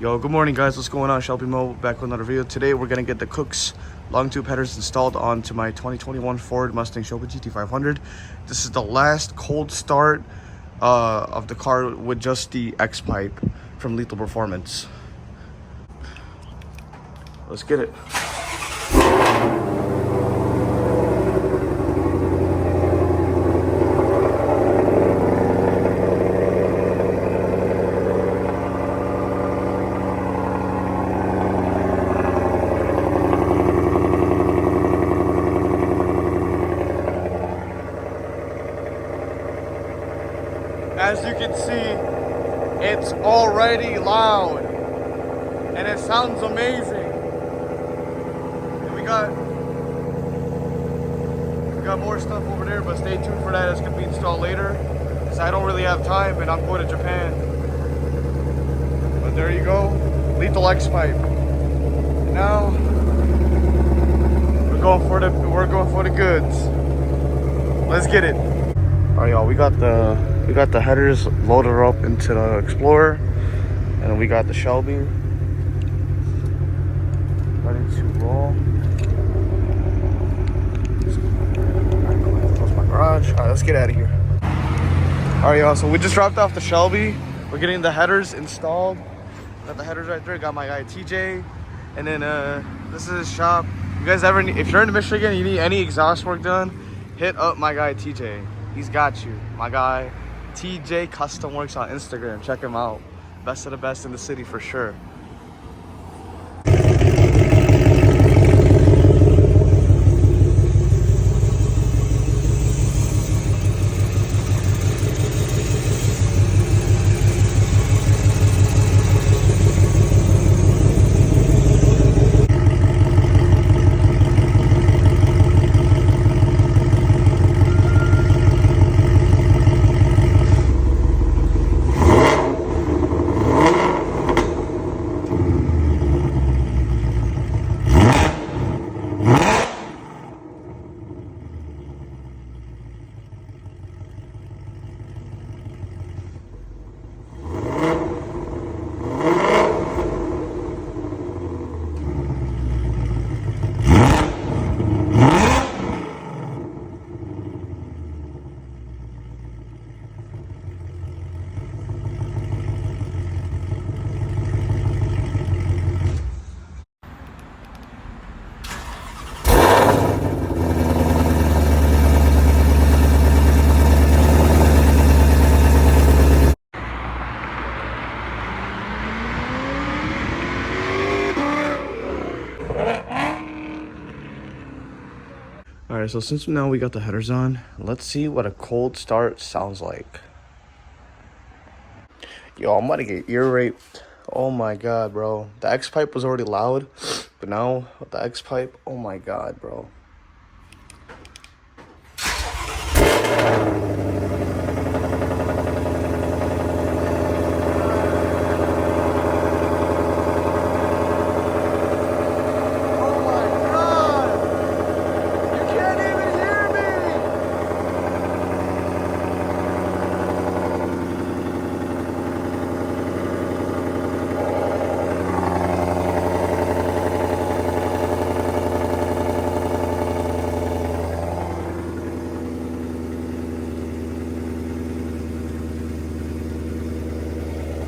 Yo, good morning guys, what's going on? Shelby Mo back with another video. Today we're gonna get the Kooks Longtube headers installed onto my 2021 Ford Mustang Shelby GT500. This is the last cold start of the car with just the X-pipe from Lethal Performance. Let's get it. As you can see, it's already loud and it sounds amazing. And we got more stuff over there, but stay tuned for that. It's gonna be installed later because I don't really have time and I'm going to Japan. But there you go, Lethal X-pipe. Now we're going for the goods. Let's get it. All right, y'all. We got the headers loaded up into the Explorer, and we got the Shelby ready to roll. Close my garage. All right, let's get out of here. All right, y'all. So we just dropped off the Shelby. We're getting the headers installed. Got the headers right there. Got my guy TJ, and then this is his shop. You guys ever, if you're in Michigan, you need any exhaust work done, hit up my guy TJ. He's got you. My guy TJ Custom Works on Instagram. Check him out. Best of the best in the city for sure. Alright, so since now we got the headers on, let's see what a cold start sounds like. Yo, I'm about to get ear raped. Oh my god, bro. The X-pipe was already loud, but now with the X-pipe, oh my god, bro.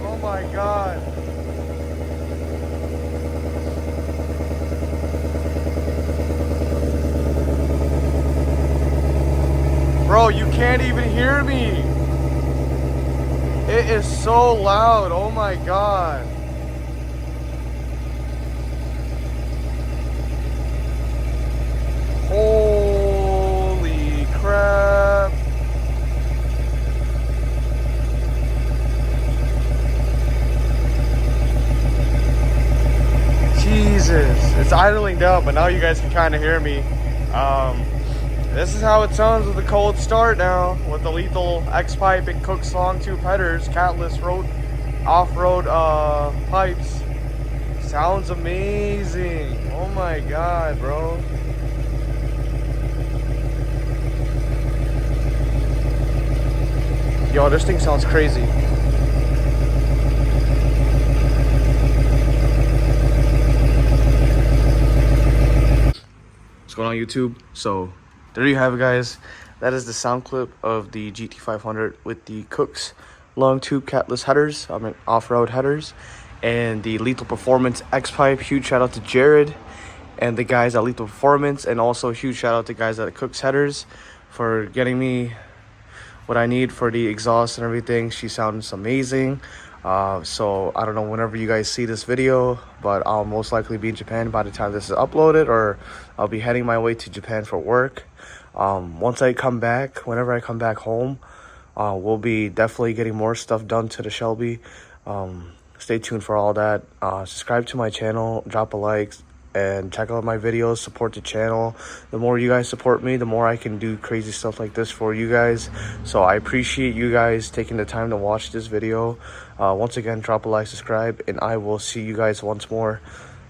Oh my god. Bro, you can't even hear me. It is so loud. Oh my god. Holy crap. Jesus, it's idling down, but now you guys can kind of hear me. This is how it sounds with the cold start now, with the Lethal X-pipe and Kooks Longtube headers, catless road, off-road pipes. Sounds amazing. Oh my god, bro. Yo, this thing sounds crazy. What's going on, YouTube? So there you have it, guys. That is the sound clip of the GT500 with the Kooks Longtube catless headers, I mean off-road headers, and the Lethal Performance X-Pipe. Huge shout out to Jared and the guys at Lethal Performance, and also a huge shout out to guys at Kooks Headers for getting me what I need for the exhaust and everything. She sounds amazing. So I don't know whenever you guys see this video, but I'll most likely be in Japan by the time this is uploaded, or I'll be heading my way to Japan for work. Once I come back, whenever I come back home, we'll be definitely getting more stuff done to the Shelby. Stay tuned for all that. Subscribe to my channel, drop a like, and check out my videos, support the channel. The more you guys support me, the more I can do crazy stuff like this for you guys. So I appreciate you guys taking the time to watch this video. Once again, drop a like, subscribe, and I will see you guys once more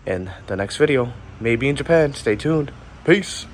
in the next video, maybe in Japan. Stay tuned. Peace.